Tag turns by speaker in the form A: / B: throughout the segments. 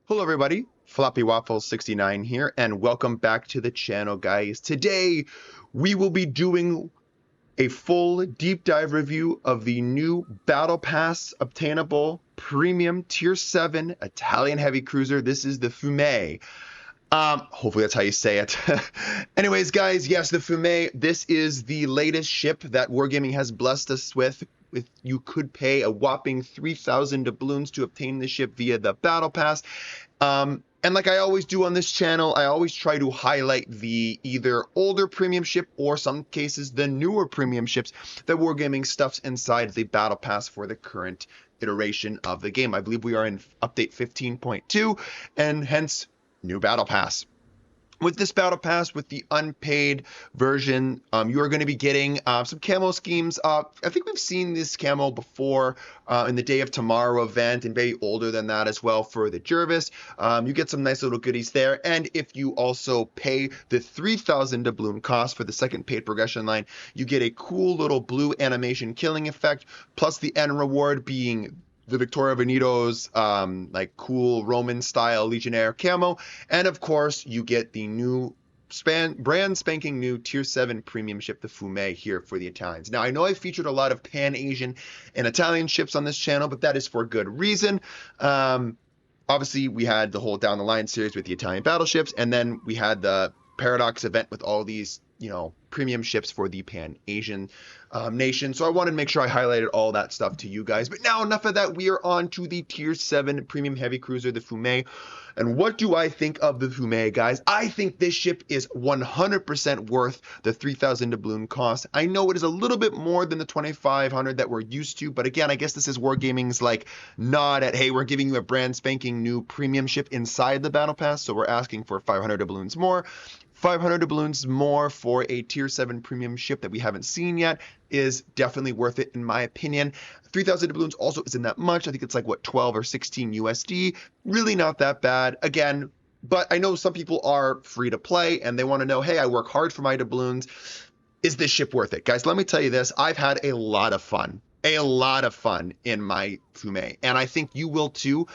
A: Hello everybody, Floppy Waffles 69 here, and welcome back to the channel, guys. Today, we will be doing a full deep dive review of the new Battle Pass obtainable premium tier 7 Italian heavy cruiser. This is the Fiume. Hopefully that's how you say it. Anyways, guys, yes, the Fiume, this is the latest ship that Wargaming has blessed us with. You could pay a whopping 3,000 doubloons to obtain the ship via the Battle Pass. And like I always do on this channel, I always try to highlight the either older premium ship or some cases the newer premium ships that Wargaming stuffs inside the Battle Pass for the current iteration of the game. I believe we are in update 15.2 and hence new Battle Pass. With this Battle Pass, with the unpaid version, you are going to be getting some camo schemes. I think we've seen this camo before in the Day of Tomorrow event, and maybe older than that as well for the Jervis. You get some nice little goodies there. And if you also pay the 3,000 doubloon cost for the second paid progression line, you get a cool little blue animation killing effect, plus the end reward being the Victoria Veneto's like cool Roman style Legionnaire camo, and of course you get the new brand spanking new tier 7 premium ship, the Fiume, here for the Italians. Now I know I featured a lot of Pan-Asian and Italian ships on this channel, but that is for good reason. Obviously we had the whole Down the Line series with the Italian battleships, and then we had the Paradox event with all these, you know, premium ships for the Pan-Asian nation. So I wanted to make sure I highlighted all that stuff to you guys. But now enough of that. We are on to the tier 7 premium heavy cruiser, the Fiume. And what do I think of the Fiume, guys? I think this ship is 100% worth the 3,000 doubloon cost. I know it is a little bit more than the 2,500 that we're used to, but again, I guess this is Wargaming's like nod at, hey, we're giving you a brand spanking new premium ship inside the Battle Pass, so we're asking for 500 doubloons more. 500 doubloons more for a tier 7 premium ship that we haven't seen yet is definitely worth it in my opinion. 3,000 doubloons also isn't that much. I think it's like, what, 12 or 16 USD. Really not that bad. Again, but I know some people are free to play and they want to know, hey, I work hard for my doubloons. Is this ship worth it? Guys, let me tell you this. I've had a lot of fun in my Fiume, and I think you will too.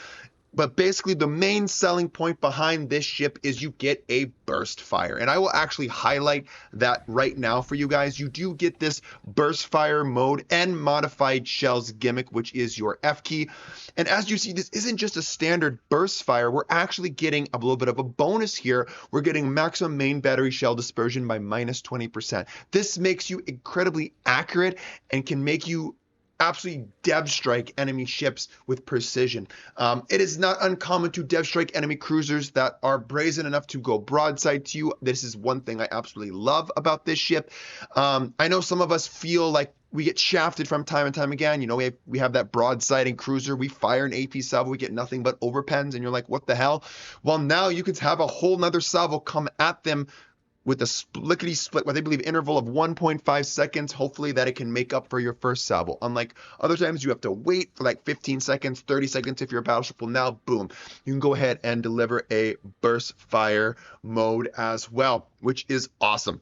A: But basically, the main selling point behind this ship is you get a burst fire. And I will actually highlight that right now for you guys. You do get this burst fire mode and modified shells gimmick, which is your F key. And as you see, this isn't just a standard burst fire. We're actually getting a little bit of a bonus here. We're getting maximum main battery shell dispersion by minus 20%. This makes you incredibly accurate and can make you absolutely dev strike enemy ships with precision. It is not uncommon to dev strike enemy cruisers that are brazen enough to go broadside to you. This is one thing I absolutely love about this ship. I know some of us feel like we get shafted from time and time again. You know, we have that broadsiding cruiser. We fire an AP salvo, we get nothing but overpens, and you're like, what the hell? Well, now you could have a whole nother salvo come at them with a splickety split, what they believe interval of 1.5 seconds, hopefully that it can make up for your first salvo. Unlike other times, you have to wait for like 15 seconds, 30 seconds if you're a battleship. Well, now, boom, you can go ahead and deliver a burst fire mode as well, which is awesome.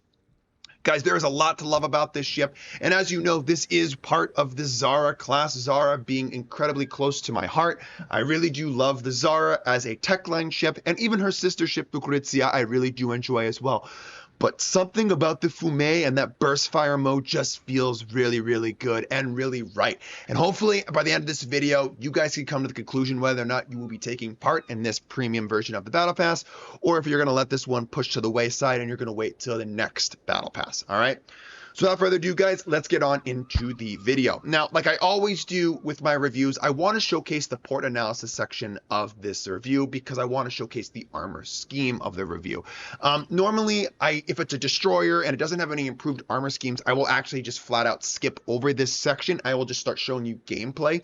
A: Guys, there is a lot to love about this ship, and as you know, this is part of the Zara class, Zara being incredibly close to my heart. I really do love the Zara as a tech line ship, and even her sister ship, Lucrezia, I really do enjoy as well. But something about the Fiume and that burst fire mode just feels really, really good and really right. And hopefully by the end of this video, you guys can come to the conclusion whether or not you will be taking part in this premium version of the Battle Pass, or if you're going to let this one push to the wayside and you're going to wait till the next Battle Pass. All right. So without further ado, guys, let's get on into the video. Now, like I always do with my reviews, I want to showcase the port analysis section of this review because I want to showcase the armor scheme of the review. Normally, if it's a destroyer and it doesn't have any improved armor schemes, I will actually just flat out skip over this section. I will just start showing you gameplay.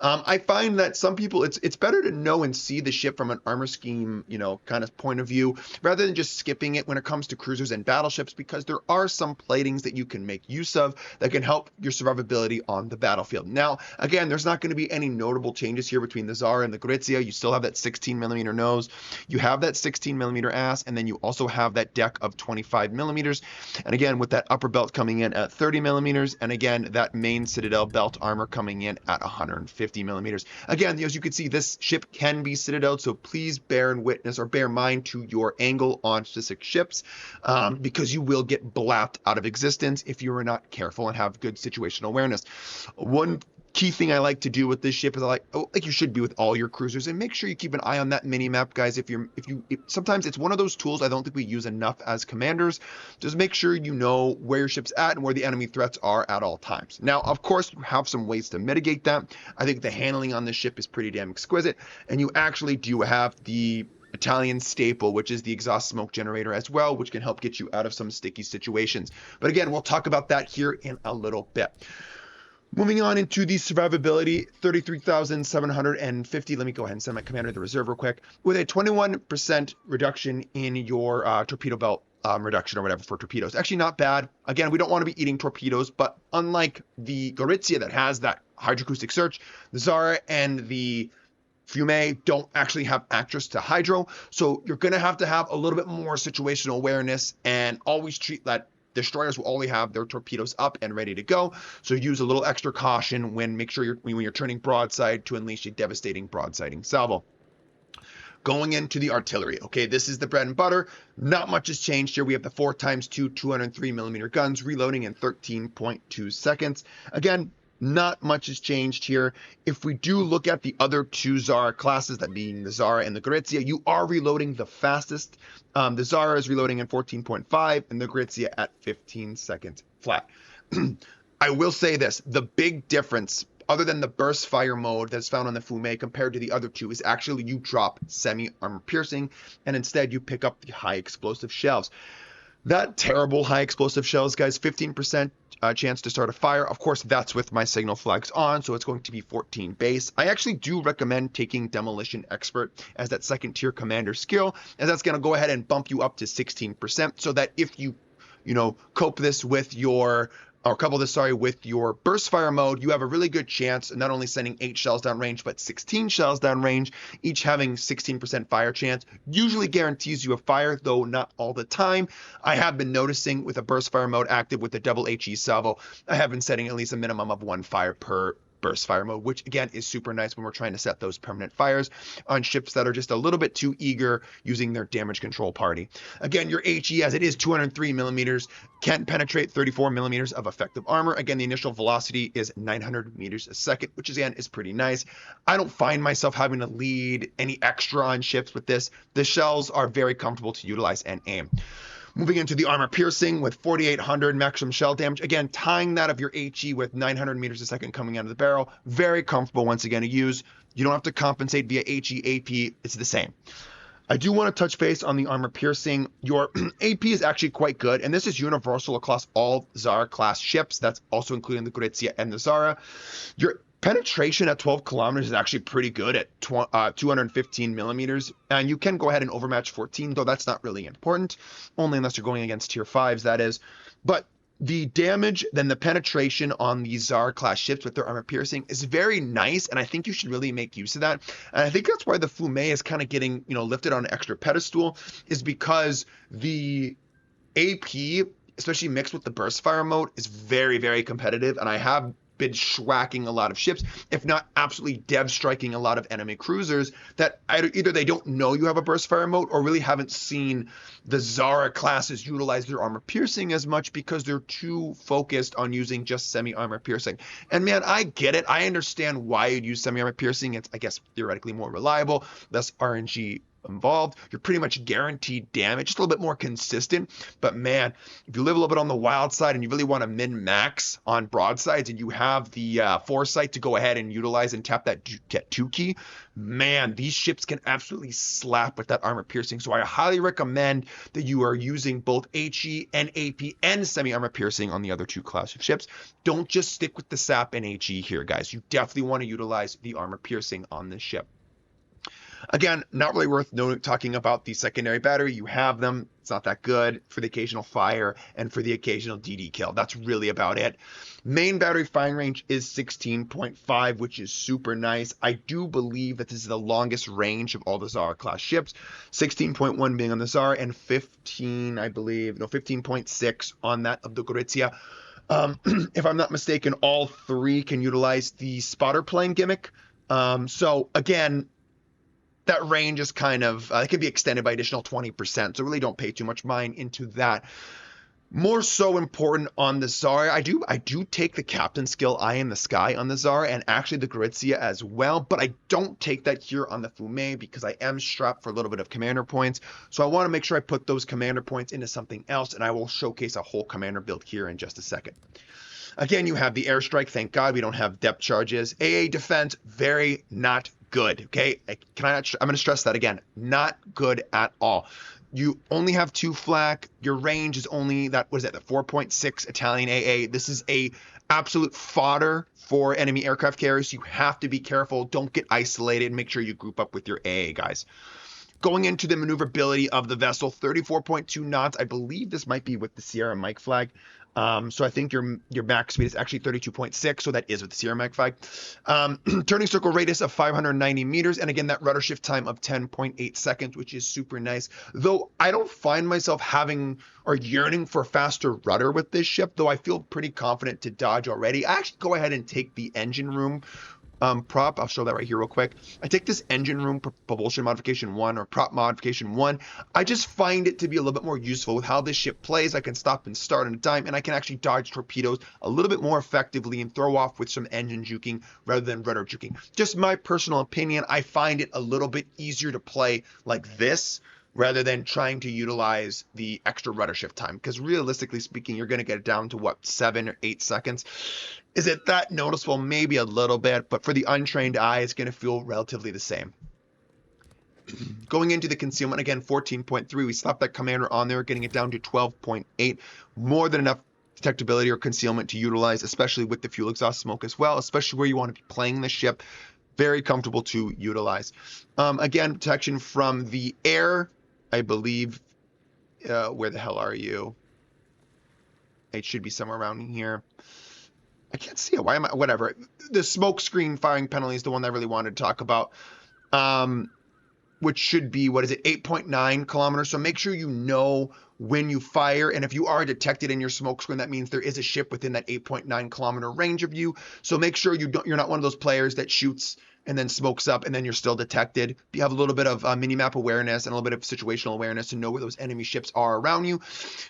A: I find that some people, it's better to know and see the ship from an armor scheme, kind of point of view, rather than just skipping it when it comes to cruisers and battleships, because there are some platings that you can make use of that can help your survivability on the battlefield. Now, again, there's not going to be any notable changes here between the Zara and the Gorizia. You still have that 16mm nose, you have that 16mm ass, and then you also have that deck of 25mm. And again, with that upper belt coming in at 30mm, and again, that main Citadel belt armor coming in at 150mm. Again, as you can see, this ship can be Citadel, so please bear in witness or bear mind to your angle on specific ships, because you will get blapped out of existence if you are not careful and have good situational awareness. One key thing I like to do with this ship is like you should be with all your cruisers, and make sure you keep an eye on that mini map, guys. Sometimes it's one of those tools I don't think we use enough as commanders. Just make sure you know where your ship's at and where the enemy threats are at all times. Now, of course, you have some ways to mitigate that. I think the handling on this ship is pretty damn exquisite, and you actually do have the Italian staple, which is the exhaust smoke generator as well, which can help get you out of some sticky situations. But again, we'll talk about that here in a little bit. Moving on into the survivability, 33,750. Let me go ahead and send my commander to the reserve real quick. With a 21% reduction in your torpedo belt reduction or whatever for torpedoes. Actually not bad. Again, we don't want to be eating torpedoes, but unlike the Gorizia that has that hydroacoustic search, the Zara and the Fiume don't actually have access to hydro, so you're going to have a little bit more situational awareness, and always treat that destroyers will only have their torpedoes up and ready to go, so use a little extra caution when you're turning broadside to unleash a devastating broadsiding salvo. Going into the artillery, okay, this is the bread and butter. Not much has changed here. We have the 4x2 203mm guns reloading in 13.2 seconds. Again, not much has changed here. If we do look at the other two Zara classes, that being the Zara and the Gorizia, you are reloading the fastest. The Zara is reloading in 14.5 and the Gorizia at 15 seconds flat. I will say this, the big difference, other than the burst fire mode that's found on the Fiume compared to the other two, is actually you drop semi-armor piercing, and instead you pick up the high explosive shells. That terrible high explosive shells, guys, 15% chance to start a fire. Of course, that's with my signal flags on, so it's going to be 14 base. I actually do recommend taking Demolition Expert as that second tier commander skill, as that's going to go ahead and bump you up to 16%, so that if you cope this with your couple this, with your burst fire mode, you have a really good chance of not only sending 8 shells downrange, but 16 shells downrange, each having 16% fire chance. Usually guarantees you a fire, though not all the time. I have been noticing with a burst fire mode active with the double HE salvo, I have been setting at least a minimum of 1 fire per burst fire mode, which again is super nice when we're trying to set those permanent fires on ships that are just a little bit too eager using their damage control party. Again, your HE, as it is 203mm, can penetrate 34mm of effective armor. Again, the initial velocity is 900 meters a second, which again is pretty nice. I don't find myself having to lead any extra on ships with this. The shells are very comfortable to utilize and aim. Moving into the armor piercing with 4,800 maximum shell damage. Again, tying that of your HE with 900 meters a second coming out of the barrel. Very comfortable once again to use. You don't have to compensate via HE, AP. It's the same. I do want to touch base on the armor piercing. Your AP is actually quite good, and this is universal across all Zara class ships. That's also including the Gorizia and the Zara. Your penetration at 12 kilometers is actually pretty good at 215mm, and you can go ahead and overmatch 14, though that's not really important, only unless you're going against tier 5s, that is. But the damage, then the penetration on these Zara class ships with their armor piercing is very nice, and I think you should really make use of that. And I think that's why the Fiume is kind of getting, lifted on an extra pedestal, is because the AP, especially mixed with the burst fire mode, is very, very competitive, and I have been schwacking a lot of ships, if not absolutely dev striking a lot of enemy cruisers that either they don't know you have a burst fire mode or really haven't seen the Zara classes utilize their armor piercing as much because they're too focused on using just semi-armor piercing. And man, I get it. I understand why you'd use semi-armor piercing. It's, I guess, theoretically more reliable, less RNG involved. You're pretty much guaranteed damage, just a little bit more consistent. But man, if you live a little bit on the wild side and you really want to min-max on broadsides and you have the foresight to go ahead and utilize and tap that get 2 key, man, these ships can absolutely slap with that armor piercing. So I highly recommend that you are using both HE and AP and semi-armor piercing on the other 2 class of ships. Don't just stick with the SAP and HE here, guys. You definitely want to utilize the armor piercing on this ship. Again, not really worth talking about the secondary battery. You have them. It's not that good for the occasional fire and for the occasional DD kill. That's really about it. Main battery firing range is 16.5, which is super nice. I do believe that this is the longest range of all the Zara class ships. 16.1 being on the Zara and 15.6 on that of the Gorizia. If I'm not mistaken, all 3 can utilize the spotter plane gimmick. So again, that range is kind of, it can be extended by additional 20%, so really don't pay too much mind into that. More so important on the Zara, I do take the captain skill Eye in the Sky on the Zara and actually the Gorizia as well, but I don't take that here on the Fiume because I am strapped for a little bit of commander points, so I want to make sure I put those commander points into something else, and I will showcase a whole commander build here in just a second. Again, you have the airstrike. Thank God we don't have depth charges. AA defense, very not good. Okay, I'm going to stress that again. Not good at all. You only have 2 flak. Your range is only that. What is that? The 4.6 Italian AA. This is a absolute fodder for enemy aircraft carriers. You have to be careful. Don't get isolated. Make sure you group up with your AA guys. Going into the maneuverability of the vessel, 34.2 knots. I believe this might be with the Sierra Mike flag. So I think your max speed is actually 32.6, so that is with the Sierra Mike flag. Turning circle radius of 590 meters, and again, that rudder shift time of 10.8 seconds, which is super nice. Though I don't find myself having or yearning for faster rudder with this ship, though I feel pretty confident to dodge already. I actually go ahead and take the engine room prop. I'll show that right here real quick. I take this engine room propulsion modification 1 or prop modification 1. I just find it to be a little bit more useful with how this ship plays. I can stop and start on a dime, and I can actually dodge torpedoes a little bit more effectively and throw off with some engine juking rather than rudder juking. Just my personal opinion. I find it a little bit easier to play like this rather than trying to utilize the extra rudder shift time, because realistically speaking, you're going to get it down to what, 7 or 8 seconds. Is it that noticeable? Maybe a little bit, but for the untrained eye, it's going to feel relatively the same. Going into the concealment, again, 14.3, we slapped that commander on there, getting it down to 12.8, more than enough detectability or concealment to utilize, especially with the fuel exhaust smoke as well, especially where you want to be playing the ship. Very comfortable to utilize. Again, protection from the air, I believe. Where the hell are you? It should be somewhere around here. I can't see it. Why am I? Whatever. The smoke screen firing penalty is the one I really wanted to talk about. Which should be, what is it, 8.9 kilometers. So make sure you know when you fire. And if you are detected in your smoke screen, that means there is a ship within that 8.9 kilometer range of you. So make sure you're not one of those players that shoots and then smokes up and then you're still detected. You have a little bit of mini-map awareness and a little bit of situational awareness to know where those enemy ships are around you,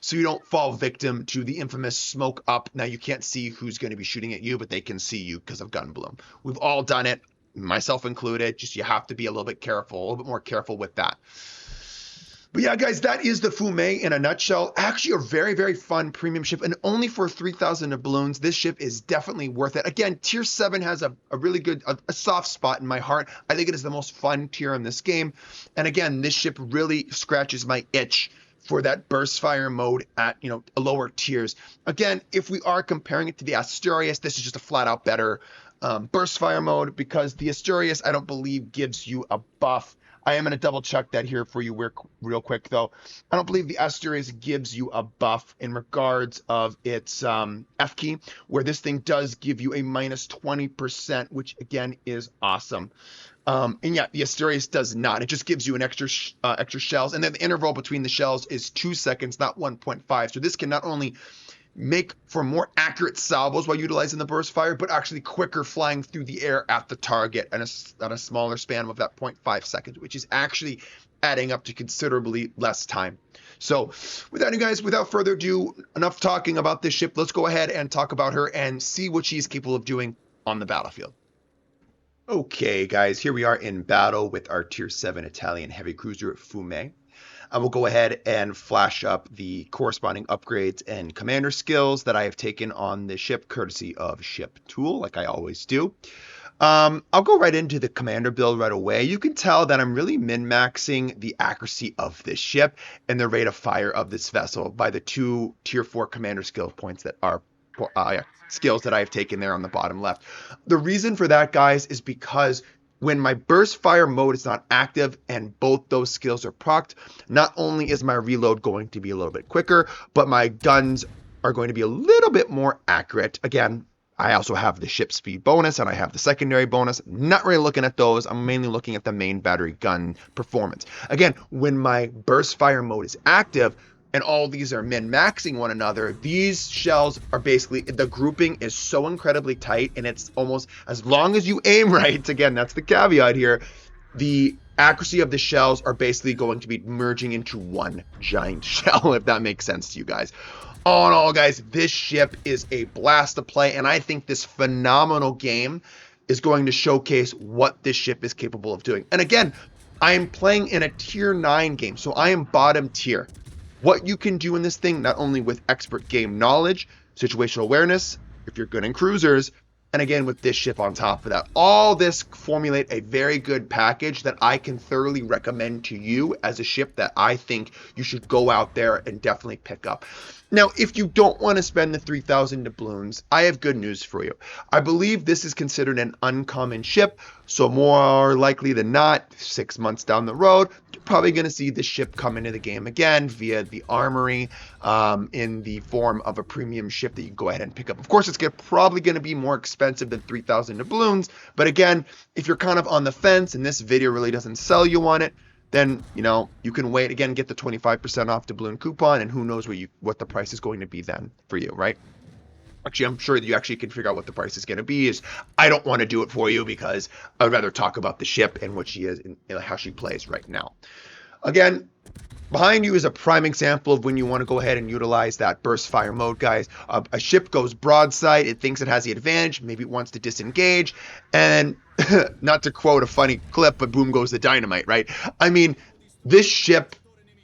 A: so you don't fall victim to the infamous smoke up. Now, you can't see who's going to be shooting at you, but they can see you because of gun bloom. We've all done it, myself included. Just you have to be a little bit careful, a little bit more careful with that. But yeah, guys, that is the Fiume in a nutshell. Actually, a very, very fun premium ship, and only for 3,000 doubloons, this ship is definitely worth it. Again, Tier 7 has a really good, a soft spot in my heart. I think it is the most fun tier in this game. And again, this ship really scratches my itch for that burst fire mode at, lower tiers. Again, if we are comparing it to the Asturias, this is just a flat out better burst fire mode, because the Asturias, I don't believe, gives you a buff. I am going to double check that here for you real quick, though. I don't believe the Asturias gives you a buff in regards of its F key, where this thing does give you a minus 20%, which again is awesome. And yeah, the Asturias does not. It just gives you an extra shells, and then the interval between the shells is 2 seconds, not 1.5. So this can not only make for more accurate salvos while utilizing the burst fire, but actually quicker flying through the air at the target and at a smaller span of that 0.5 seconds, which is actually adding up to considerably less time. So with that, you guys, without further ado, enough talking about this ship. Let's go ahead and talk about her and see what she's capable of doing on the battlefield. Okay, guys, here we are in battle with our Tier 7 Italian heavy cruiser Fiume. I will go ahead and flash up the corresponding upgrades and commander skills that I have taken on the ship, courtesy of Ship Tool, like I always do. I'll go right into the commander build right away. You can tell that I'm really min-maxing the accuracy of this ship and the rate of fire of this vessel by the two Tier 4 commander skill points that are skills that I've taken there on the bottom left. The reason for that, guys, is because when my burst fire mode is not active and both those skills are procced, not only is my reload going to be a little bit quicker, but my guns are going to be a little bit more accurate. Again, I also have the ship speed bonus and I have the secondary bonus. Not really looking at those. I'm mainly looking at the main battery gun performance. Again, when my burst fire mode is active and all these are min-maxing one another, these shells are basically, the grouping is so incredibly tight, and it's almost, as long as you aim right, again, that's the caveat here, the accuracy of the shells are basically going to be merging into one giant shell, if that makes sense to you guys. All in all, guys, this ship is a blast to play, and I think this phenomenal game is going to showcase what this ship is capable of doing. And again, I am playing in a tier 9 game, so I am bottom tier. What you can do in this thing, not only with expert game knowledge, situational awareness, if you're good in cruisers, and again with this ship on top of that, all this formulate a very good package that I can thoroughly recommend to you as a ship that I think you should go out there and definitely pick up. Now, if you don't want to spend the 3,000 doubloons, I have good news for you. I believe this is considered an uncommon ship, so more likely than not, 6 months down the road, you're probably going to see this ship come into the game again via the armory in the form of a premium ship that you can go ahead and pick up. Of course, it's probably going to be more expensive than 3,000 doubloons, but again, if you're kind of on the fence and this video really doesn't sell you on it, then, you know, you can wait again, get the 25% off doubloon coupon, and who knows what the price is going to be then for you, right? Actually, I'm sure that you actually can figure out what the price is going to be. I don't want to do it for you because I'd rather talk about the ship and what she is and how she plays right now. Again, behind you is a prime example of when you want to go ahead and utilize that burst fire mode, guys. A ship goes broadside, it thinks it has the advantage, maybe it wants to disengage, and not to quote a funny clip, but boom goes the dynamite, right? I mean, this ship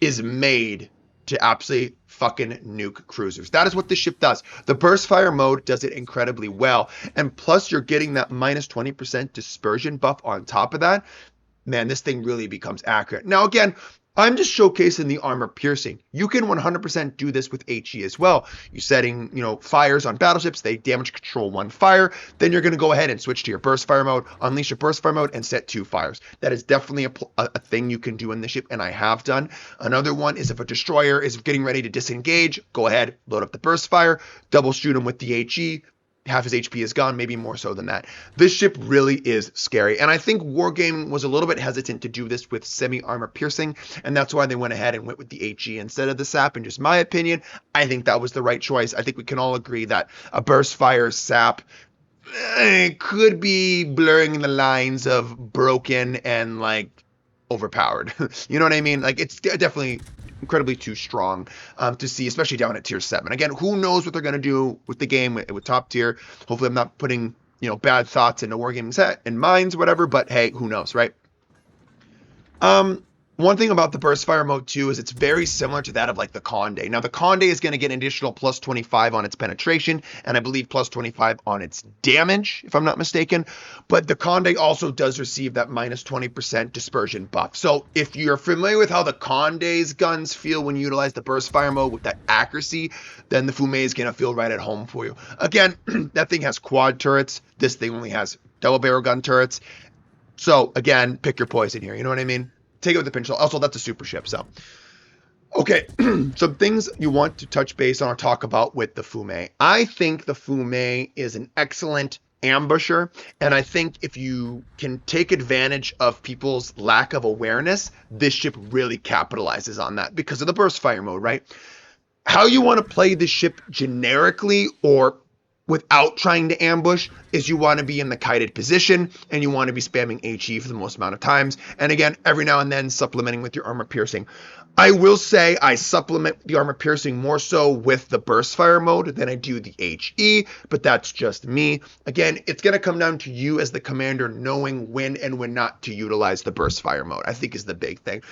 A: is made to absolutely fucking nuke cruisers. That is what this ship does. The burst fire mode does it incredibly well, and plus you're getting that minus 20% dispersion buff on top of that. Man, this thing really becomes accurate. Now, again, I'm just showcasing the armor piercing. You can 100% do this with HE as well. You're setting, fires on battleships. They damage control 1 fire. Then you're going to go ahead and switch to your burst fire mode, unleash your burst fire mode, and set 2 fires. That is definitely a thing you can do in the ship, and I have done. Another one is if a destroyer is getting ready to disengage, go ahead, load up the burst fire, double shoot him with the HE. Half his HP is gone, maybe more so than that. This ship really is scary, and I think Wargaming was a little bit hesitant to do this with semi-armor piercing, and that's why they went ahead and went with the HE instead of the SAP. In just my opinion, I think that was the right choice. I think we can all agree that a burst fire SAP could be blurring the lines of broken and overpowered. You know what I mean? It's definitely incredibly too strong to see, especially down at tier 7. Again, who knows what they're going to do with the game with top tier. Hopefully I'm not putting bad thoughts into Wargaming's head and minds, whatever, but hey, who knows, right? One thing about the burst fire mode too is it's very similar to that of the Conde. Now the Conde is going to get an additional plus 25 on its penetration, and I believe plus 25 on its damage, if I'm not mistaken. But the Conde also does receive that minus 20% dispersion buff. So if you're familiar with how the Conde's guns feel when you utilize the burst fire mode with that accuracy, then the Fiume is going to feel right at home for you. Again, that thing has quad turrets. This thing only has double barrel gun turrets. So again, pick your poison here. You know what I mean? Take it with a pinch of salt. Also, that's a super ship. So, okay, some things you want to touch base on or talk about with the Fiume. I think the Fiume is an excellent ambusher, and I think if you can take advantage of people's lack of awareness, this ship really capitalizes on that because of the burst fire mode, right? How you want to play this ship generically or without trying to ambush is you want to be in the kited position and you want to be spamming HE for the most amount of times. And again, every now and then supplementing with your armor piercing. I will say I supplement the armor piercing more so with the burst fire mode than I do the HE, but that's just me. Again, it's going to come down to you as the commander knowing when and when not to utilize the burst fire mode, I think is the big thing.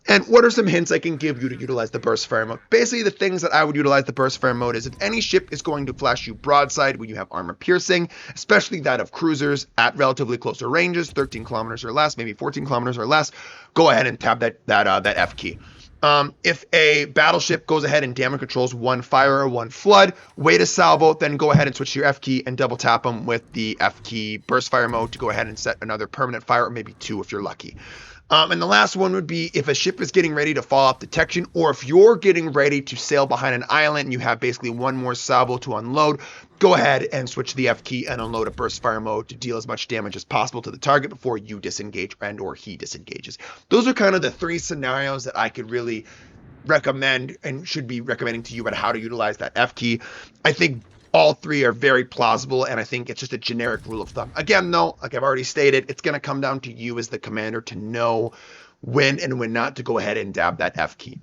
A: And what are some hints I can give you to utilize the burst fire mode? Basically, the things that I would utilize the burst fire mode is if any ship is going to flash you broadside when you have armor piercing, especially that of cruisers at relatively closer ranges, 13 kilometers or less, maybe 14 kilometers or less, go ahead and tap that F key. If a battleship goes ahead and damage controls one fire or one flood, wait a salvo, then go ahead and switch to your F key and double tap them with the F key burst fire mode to go ahead and set another permanent fire, or maybe two if you're lucky. And the last one would be if a ship is getting ready to fall off detection, or if you're getting ready to sail behind an island and you have basically one more salvo to unload, go ahead and switch the F key and unload a burst fire mode to deal as much damage as possible to the target before you disengage and or he disengages. Those are kind of the three scenarios that I could really recommend and should be recommending to you about how to utilize that F key. I think all three are very plausible, and I think it's just a generic rule of thumb. Again, though, like I've already stated, it's going to come down to you as the commander to know when and when not to go ahead and dab that F key.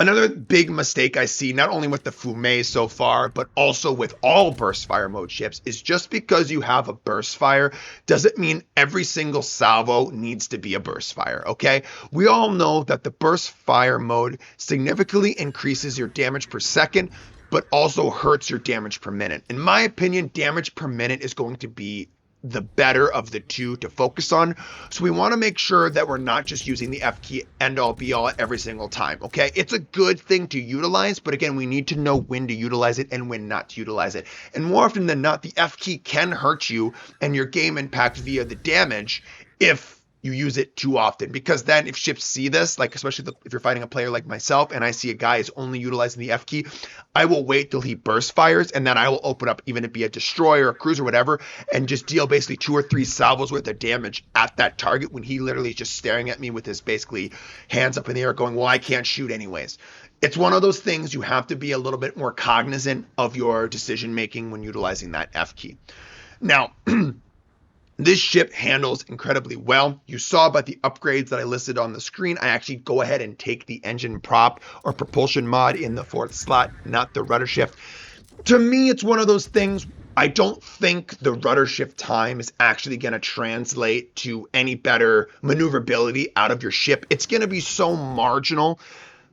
A: Another big mistake I see, not only with the Fiume so far, but also with all burst fire mode ships, is just because you have a burst fire doesn't mean every single salvo needs to be a burst fire, okay? We all know that the burst fire mode significantly increases your damage per second, but also hurts your damage per minute. In my opinion, damage per minute is going to be the better of the two to focus on. So we want to make sure that we're not just using the F key end all be all every single time, okay? It's a good thing to utilize, but again, we need to know when to utilize it and when not to utilize it. And more often than not, the F key can hurt you and your game impact via the damage if you use it too often, because then if ships see this, like especially if you're fighting a player like myself and I see a guy is only utilizing the F key, I will wait till he burst fires and then I will open up, even if it be a destroyer, a cruiser, whatever, and just deal basically 2 or 3 salvos worth of damage at that target when he literally is just staring at me with his basically hands up in the air going, well, I can't shoot anyways. It's one of those things you have to be a little bit more cognizant of your decision making when utilizing that F key. Now, this ship handles incredibly well. You saw about the upgrades that I listed on the screen. I actually go ahead and take the engine prop or propulsion mod in the 4th slot, not the rudder shift. To me, it's one of those things, I don't think the rudder shift time is actually going to translate to any better maneuverability out of your ship. It's going to be so marginal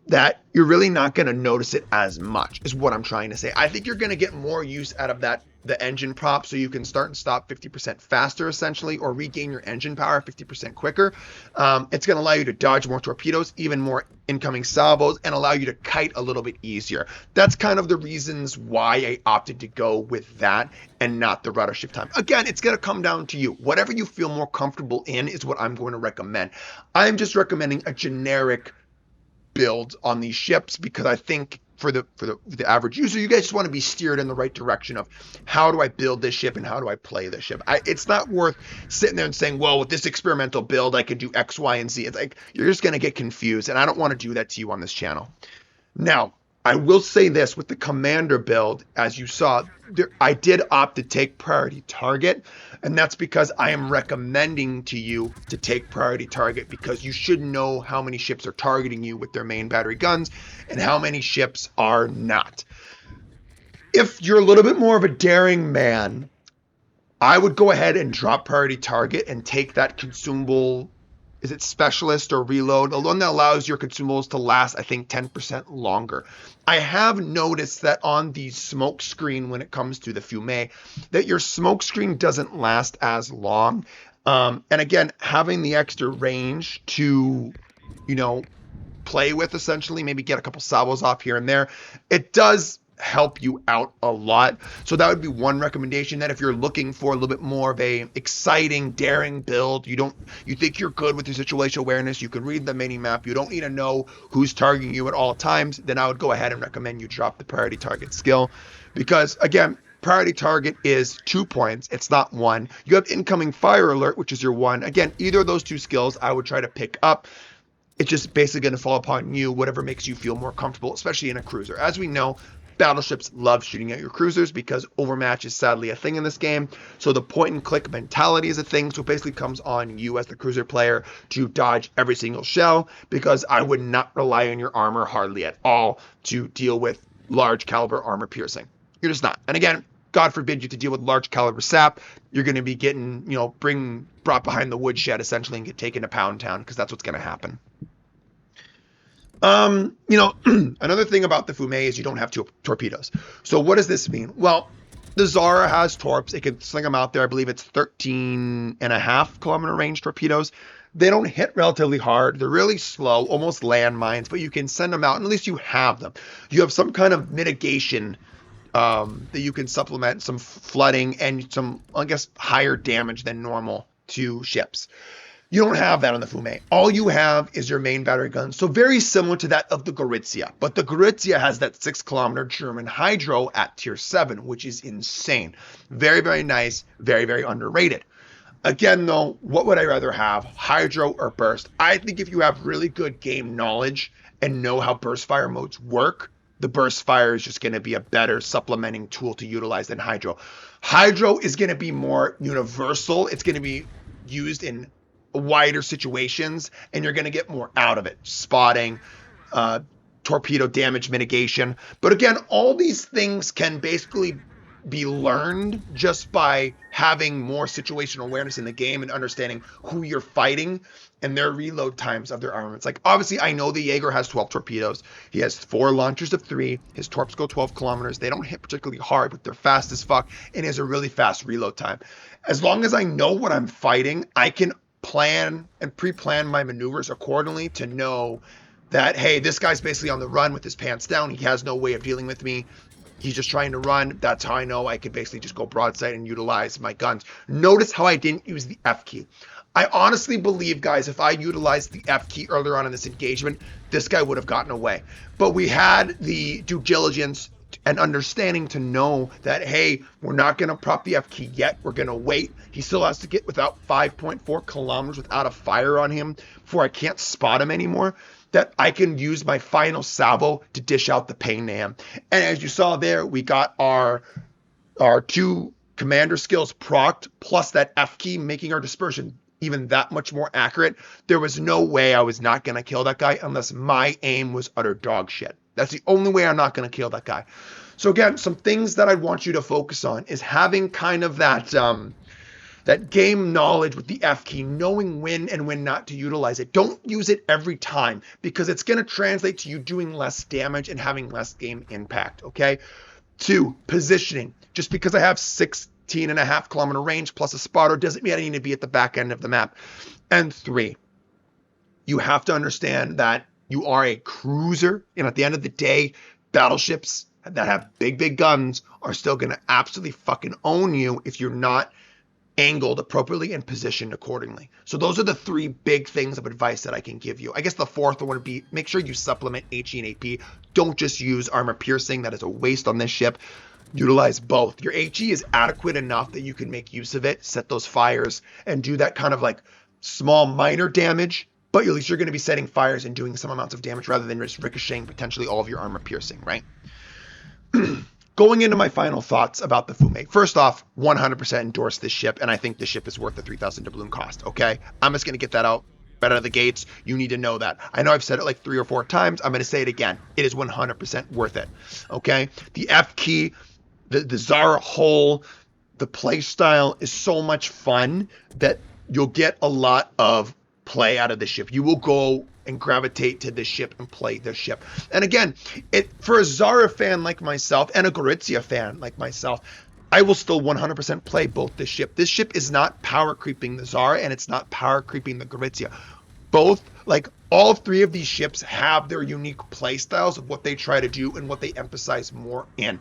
A: that you're really not going to notice it as much, is what I'm trying to say. I think you're going to get more use out of the engine prop, so you can start and stop 50% faster, essentially, or regain your engine power 50% quicker. It's going to allow you to dodge more torpedoes, even more incoming salvos, and allow you to kite a little bit easier. That's kind of the reasons why I opted to go with that and not the rudder shift time. Again, it's going to come down to you. Whatever you feel more comfortable in is what I'm going to recommend. I'm just recommending a generic build on these ships because I think for the average user, you guys just want to be steered in the right direction of how do I build this ship and how do I play this ship. It's not worth sitting there and saying, well, with this experimental build, I could do X, Y, and Z. It's like, you're just going to get confused, and I don't want to do that to you on this channel. Now, I will say this, with the commander build, as you saw, I did opt to take priority target, and that's because I am recommending to you to take priority target because you should know how many ships are targeting you with their main battery guns and how many ships are not. If you're a little bit more of a daring man, I would go ahead and drop priority target and take that consumable, is it specialist or reload, the one that allows your consumables to last, I think, 10% longer. I have noticed that on the smoke screen when it comes to the Fiume, that your smoke screen doesn't last as long. And again, having the extra range to, play with, essentially, maybe get a couple salvos off here and there, it does help you out a lot. So that would be one recommendation, that if you're looking for a little bit more of a exciting, daring build, you think you're good with your situational awareness, you can read the mini map, you don't need to know who's targeting you at all times, then I would go ahead and recommend you drop the priority target skill. Because again, priority target is 2 points, it's not 1. You have incoming fire alert, which is your 1. Again, either of those 2 skills I would try to pick up. It's just basically going to fall upon you, whatever makes you feel more comfortable, especially in a cruiser. As we know, Battleships love shooting at your cruisers because overmatch is sadly a thing in this game. So the point and click mentality is a thing. So it basically comes on you as the cruiser player to dodge every single shell, because I would not rely on your armor hardly at all to deal with large caliber armor piercing. You're just not. And again, God forbid you to deal with large caliber sap, you're going to be getting, brought behind the woodshed essentially and get taken to Pound Town, because that's what's going to happen. Another thing about the Fiume is you don't have torpedoes. So what does this mean? Well, the Zara has torps. It can sling them out there. I believe it's 13.5 kilometer range torpedoes. They don't hit relatively hard. They're really slow, almost landmines, but you can send them out, and at least you have them. You have some kind of mitigation that you can supplement, some flooding and some, I guess, higher damage than normal to ships. You don't have that on the Fiume. All you have is your main battery gun. So very similar to that of the Gorizia. But the Gorizia has that 6 kilometer German hydro at tier 7, which is insane. Very, very nice. Very, very underrated. Again, though, what would I rather have? Hydro or burst? I think if you have really good game knowledge and know how burst fire modes work, the burst fire is just going to be a better supplementing tool to utilize than hydro. Hydro is going to be more universal. It's going to be used in wider situations, and you're going to get more out of it. Spotting, torpedo damage mitigation. But again, all these things can basically be learned just by having more situational awareness in the game and understanding who you're fighting and their reload times of their armaments. Like, obviously, I know the Jaeger has 12 torpedoes. He has 4 launchers of 3. His torps go 12 kilometers. They don't hit particularly hard, but they're fast as fuck, and he has a really fast reload time. As long as I know what I'm fighting, I can plan and pre-plan my maneuvers accordingly to know that, hey, this guy's basically on the run with his pants down. He has no way of dealing with me. He's just trying to run. That's how I know I could basically just go broadside and utilize my guns. Notice how I didn't use the F key. I honestly believe, guys, if I utilized the F key earlier on in this engagement, this guy would have gotten away. But we had the due diligence and understanding to know that, hey, we're not going to prop the F key yet. We're going to wait. He still has to get without 5.4 kilometers without a fire on him before I can't spot him anymore, that I can use my final salvo to dish out the pain to him. And as you saw there, we got our 2 commander skills procced, plus that F key, making our dispersion even that much more accurate. There was no way I was not going to kill that guy unless my aim was utter dog shit. That's the only way I'm not going to kill that guy. So again, some things that I want you to focus on is having kind of that game knowledge with the F key, knowing when and when not to utilize it. Don't use it every time, because it's going to translate to you doing less damage and having less game impact, okay? 2, positioning. Just because I have 16.5 kilometer range plus a spotter doesn't mean I need to be at the back end of the map. And 3, you have to understand that you are a cruiser, and at the end of the day, battleships that have big, big guns are still going to absolutely fucking own you if you're not angled appropriately and positioned accordingly. So those are the 3 big things of advice that I can give you. I guess the 4th one would be, make sure you supplement HE and AP. Don't just use armor piercing. That is a waste on this ship. Utilize both. Your HE is adequate enough that you can make use of it, set those fires, and do that kind of like small minor damage, but at least you're going to be setting fires and doing some amounts of damage rather than just ricocheting potentially all of your armor piercing, right? Going into my final thoughts about the Fiume. First off, 100% endorse this ship, and I think this ship is worth the 3,000 doubloon cost, okay? I'm just going to get that out right out of the gates. You need to know that. I know I've said it like 3 or 4 times. I'm going to say it again. It is 100% worth it, okay? The F key, the Zara hull, the play style is so much fun that you'll get a lot of play out of the ship. You will go and gravitate to this ship and play this ship. And again, for a Zara fan like myself and a Gorizia fan like myself, I will still 100% play both this ship. This ship is not power creeping the Zara, and it's not power creeping the Gorizia. Both, like all 3 of these ships have their unique play styles of what they try to do and what they emphasize more in,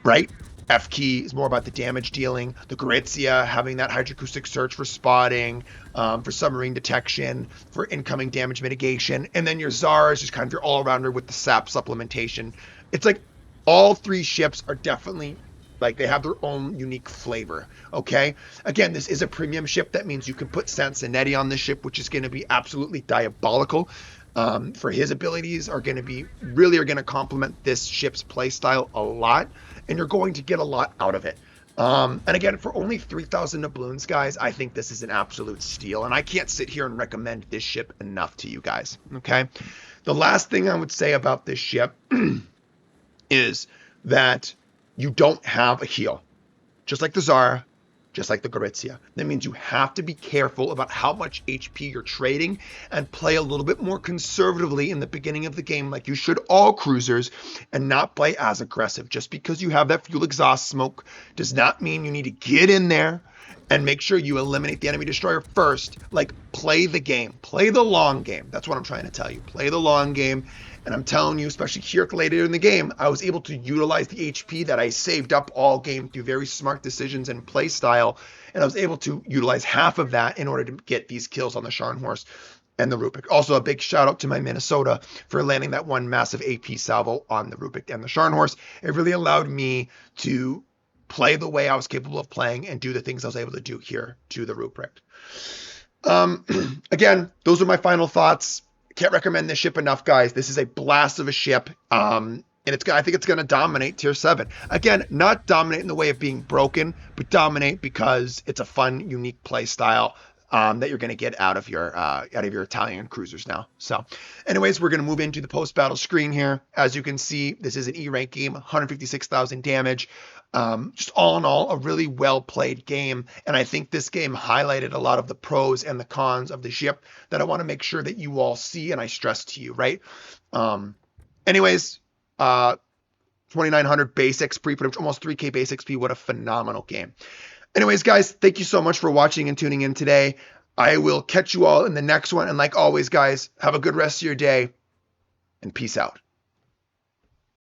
A: right? F key is more about the damage dealing. The Gorizia having that hydroacoustic search for spotting, for submarine detection, for incoming damage mitigation. And then your Zara is just kind of your all-rounder with the sap supplementation. It's like all 3 ships are definitely, like, they have their own unique flavor, okay? Again, this is a premium ship. That means you can put Sansonetti on this ship, which is going to be absolutely diabolical. for his abilities are going to complement this ship's playstyle a lot, and you're going to get a lot out of it. And again, for only 3,000 doubloons, guys, I think this is an absolute steal, and I can't sit here and recommend this ship enough to you guys. Okay, the last thing I would say about this ship is that you don't have a heal, just like the Zara, just like the Gorizia. That means you have to be careful about how much HP you're trading and play a little bit more conservatively in the beginning of the game, like you should all cruisers, and not play as aggressive. Just because you have that fuel exhaust smoke does not mean you need to get in there and make sure you eliminate the enemy destroyer first. Like, play the game. Play the long game. That's what I'm trying to tell you. Play the long game. And I'm telling you, especially here later in the game, I was able to utilize the HP that I saved up all game through very smart decisions and play style. And I was able to utilize half of that in order to get these kills on the Scharnhorst and the Rupik. Also, a big shout out to my Minnesota for landing that one massive AP salvo on the Rupik and the Scharnhorst. It really allowed me to play the way I was capable of playing and do the things I was able to do here to the Ruprecht. Again, those are my final thoughts. Can't recommend this ship enough, guys. This is a blast of a ship. And I think it's going to dominate tier 7. Again, not dominate in the way of being broken, but dominate because it's a fun, unique play style that you're going to get out of your Italian cruisers now. So anyways, we're going to move into the post-battle screen here. As you can see, this is an E-rank game, 156,000 damage. Just all in all, a really well-played game. And I think this game highlighted a lot of the pros and the cons of the ship that I want to make sure that you all see and I stress to you, right? Anyways, 2,900 base XP, almost 3K base XP. What a phenomenal game. Anyways, guys, thank you so much for watching and tuning in today. I will catch you all in the next one. And like always, guys, have a good rest of your day and peace out.